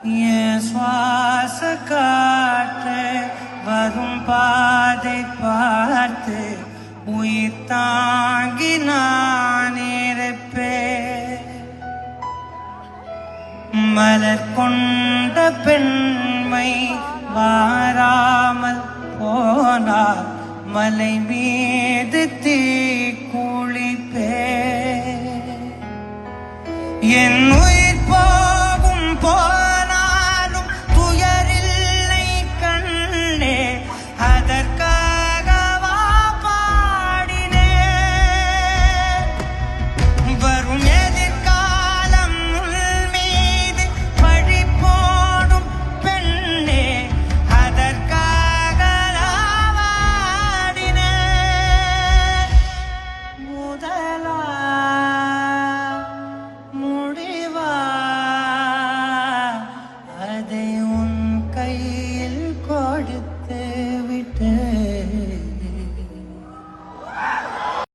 என் சுவாச காற்று வரும் பாதை பார்த்து உயிர் தாங்கி நான் இருப்பேன். மலர் கொண்ட பெண்மை வாராமல் போனால் மலை மீது தீ குளிப்பே. என் உயிர் போகும் போ